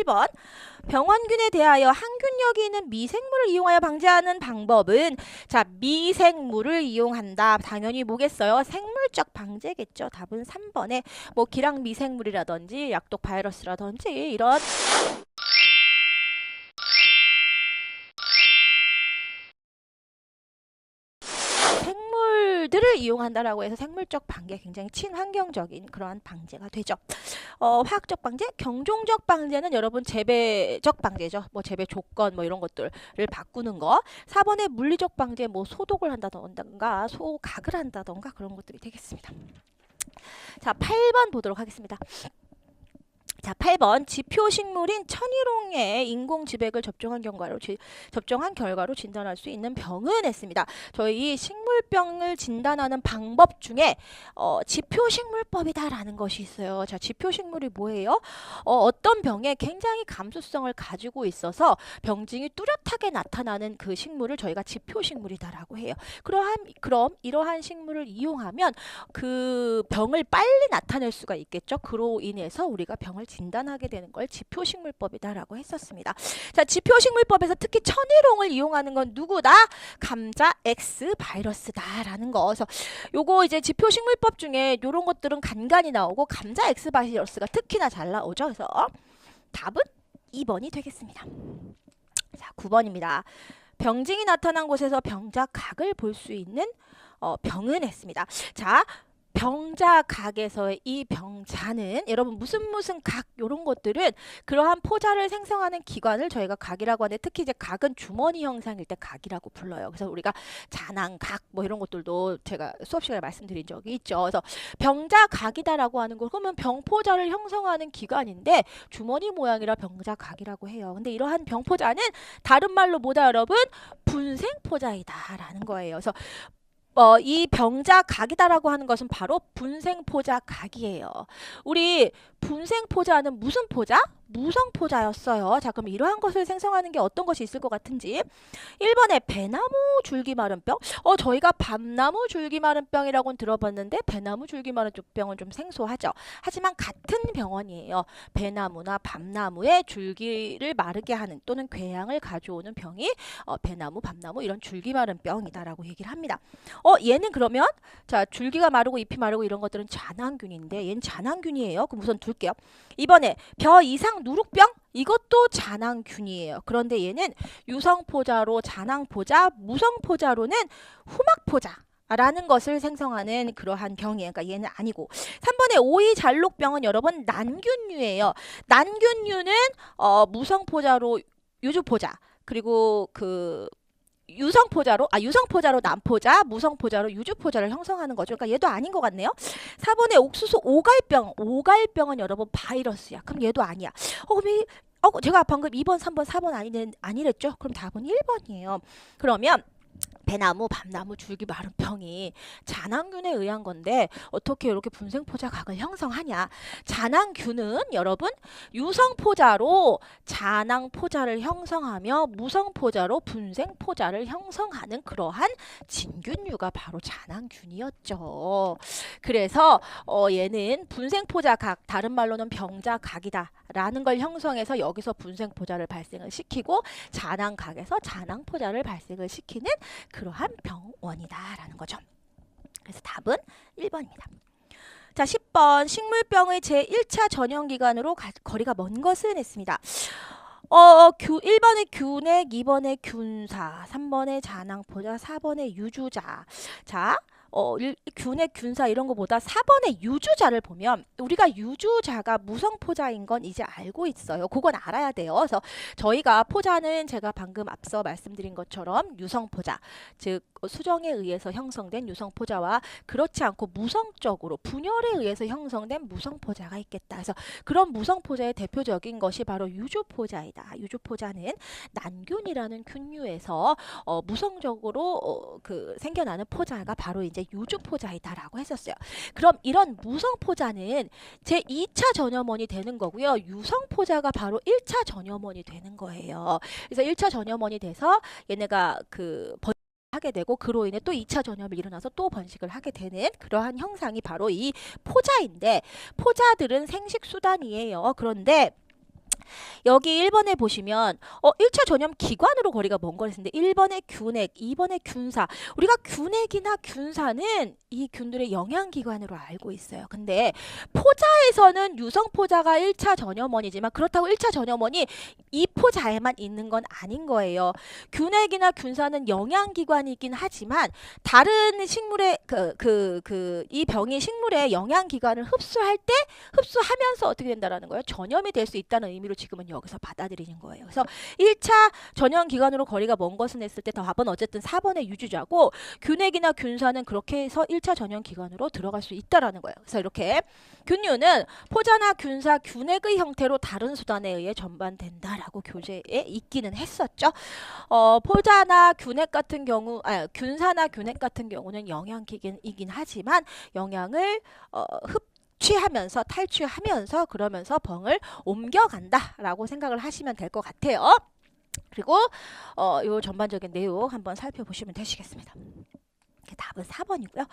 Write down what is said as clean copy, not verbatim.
1번. 병원균에 대하여 항균력이 있는 미생물을 이용하여 방지하는 방법은 자, 미생물을 이용한다. 당연히 뭐겠어요? 생물적 방제겠죠. 답은 3번에 뭐 기랑 미생물이라든지 약독 바이러스라든지 이런 생물들을 이용한다라고 해서 생물적 방제, 굉장히 친환경적인 그러한 방제가 되죠. 화학적 방제, 경종적 방제는 여러분 재배적 방제죠. 뭐 재배 조건 뭐 이런 것들을 바꾸는 거. 4번에 물리적 방제, 뭐 소독을 한다던가 소각을 한다던가 그런 것들이 되겠습니다. 자, 8번 보도록 하겠습니다. 자, 8번 지표식물인 천일홍의 인공지백을 접종한 결과로 진단할 수 있는 병은 했습니다. 저희 식물병을 진단하는 방법 중에 지표식물법이다라는 것이 있어요. 자, 지표식물이 뭐예요? 어떤 병에 굉장히 감수성을 가지고 있어서 병증이 뚜렷하게 나타나는 그 식물을 저희가 지표식물이다라고 해요. 그럼 이러한 식물을 이용하면 그 병을 빨리 나타낼 수가 있겠죠. 그로 인해서 우리가 병을 진단하게 되는 걸 지표식물법이다라고 했었습니다. 자, 지표식물법에서 특히 천일홍을 이용하는 건 누구다? 감자 X 바이러스다라는 거. 그래서 요거 이제 지표식물법 중에 요런 것들은 간간히 나오고 감자 X 바이러스가 특히나 잘 나오죠. 그래서 답은 2번이 되겠습니다. 자, 9번입니다. 병증이 나타난 곳에서 병자각을 볼 수 있는 병은 했습니다. 자, 병자각에서의 이 병자는 여러분 무슨 각 요런 것들은 그러한 포자를 생성하는 기관을 저희가 각이라고 하는데 특히 이제 각은 주머니 형상일 때 각이라고 불러요. 그래서 우리가 잔앙각 뭐 이런 것들도 제가 수업 시간에 말씀드린 적이 있죠. 그래서 병자각이다라고 하는 거 그러면 병포자를 형성하는 기관인데 주머니 모양이라 병자각이라고 해요. 근데 이러한 병포자는 다른 말로 뭐다 여러분? 분생포자이다라는 거예요. 그래서 이 병자각이다라고 하는 것은 바로 분생포자각이에요. 우리 분생포자는 무슨 포자? 무성포자였어요. 자, 그럼 이러한 것을 생성하는 게 어떤 것이 있을 것 같은지 1번에 배나무 줄기마른병. 저희가 밤나무 줄기마른병이라고는 들어봤는데 배나무 줄기마른병은 좀 생소하죠. 하지만 같은 병원이에요. 배나무나 밤나무의 줄기를 마르게 하는 또는 궤양을 가져오는 병이 배나무, 밤나무 이런 줄기마른병이다라고 얘기를 합니다. 얘는 그러면 자, 줄기가 마르고 잎이 마르고 이런 것들은 잔황균인데 얘는 잔황균이에요. 그럼 우선 둘게요. 이번에 벼 이상 누룩병 이것도 잔황균이에요. 그런데 얘는 유성포자로 잔황포자, 무성포자로는 후막포자 라는 것을 생성하는 그러한 병이에요. 그러니까 얘는 아니고 3번의 오이잘록병은 여러분 난균류예요. 난균류는 무성포자로 유주포자 그리고 유성포자로 남포자, 무성포자로 유주포자를 형성하는 거죠. 그러니까 얘도 아닌 것 같네요. 4번에 옥수수 오갈병은 여러분 바이러스야. 그럼 얘도 아니야. 제가 방금 2번, 3번, 4번 아니랬죠? 그럼 답은 1번이에요. 그러면 배나무, 밤나무, 줄기 마른 병이 잔황균에 의한 건데 어떻게 이렇게 분생포자각을 형성하냐? 잔황균은 여러분 유성포자로 잔황포자를 형성하며 무성포자로 분생포자를 형성하는 그러한 진균류가 바로 잔황균이었죠. 그래서 얘는 분생포자각, 다른 말로는 병자각이다 라는 걸 형성해서 여기서 분생포자를 발생을 시키고 잔황각에서 잔황포자를 발생을 시키는 그러한 병원이다라는 거죠. 그래서 답은 1번입니다. 자, 10번 식물병의 제1차 전염기관으로 거리가 먼 것은 했습니다. 1번의 균액, 2번의 균사, 3번의 잔황포자, 4번의 유주자. 자, 균액, 균사 이런 거보다 4번의 유주자를 보면 우리가 유주자가 무성포자인 건 이제 알고 있어요. 그건 알아야 돼요. 그래서 저희가 포자는 제가 방금 앞서 말씀드린 것처럼 유성포자, 즉 수정에 의해서 형성된 유성포자와 그렇지 않고 무성적으로 분열에 의해서 형성된 무성포자가 있겠다. 그래서 그런 무성포자의 대표적인 것이 바로 유주포자이다. 유주포자는 난균이라는 균류에서 무성적으로 생겨나는 포자가 바로 이제 유주포자이다라고 했었어요. 그럼 이런 무성포자는 제2차 전염원이 되는 거고요. 유성포자가 바로 1차 전염원이 되는 거예요. 그래서 1차 전염원이 돼서 얘네가 하게 되고 그로 인해 또 2차 전염이 일어나서 또 번식을 하게 되는 그러한 형상이 바로 이 포자인데 포자들은 생식수단이에요. 그런데 여기 1번에 보시면 1차 전염 기관으로 거리가 먼 거를 했는데 1번에 균핵, 2번에 균사. 우리가 균핵이나 균사는 이 균들의 영양기관으로 알고 있어요. 근데 포자에서는 유성포자가 1차 전염원이지만 그렇다고 1차 전염원이 이 포자에만 있는 건 아닌 거예요. 균핵이나 균사는 영양기관이긴 하지만 다른 식물의 이 병이 식물의 영양기관을 흡수하면서 어떻게 된다라는 거예요? 전염이 될 수 있다는 의미로 지금은 여기서 받아들이는 거예요. 그래서 1차 전염 기관으로 거리가 먼 것은 했을 때 답은 어쨌든 4번의 유주자고 균핵이나 균사는 그렇게 해서 1차 전염 기관으로 들어갈 수 있다라는 거예요. 그래서 이렇게 균류는 포자나 균사, 균핵의 형태로 다른 수단에 의해 전반된다라고 교재에 있기는 했었죠. 포자나 균핵 같은 경우, 균사나 균핵 같은 경우는 영양기이긴 하지만 영양을 취하면서 탈취하면서 그러면서 병을 옮겨간다라고 생각을 하시면 될 것 같아요. 그리고 요 전반적인 내용 한번 살펴보시면 되시겠습니다. 답은 4번이고요.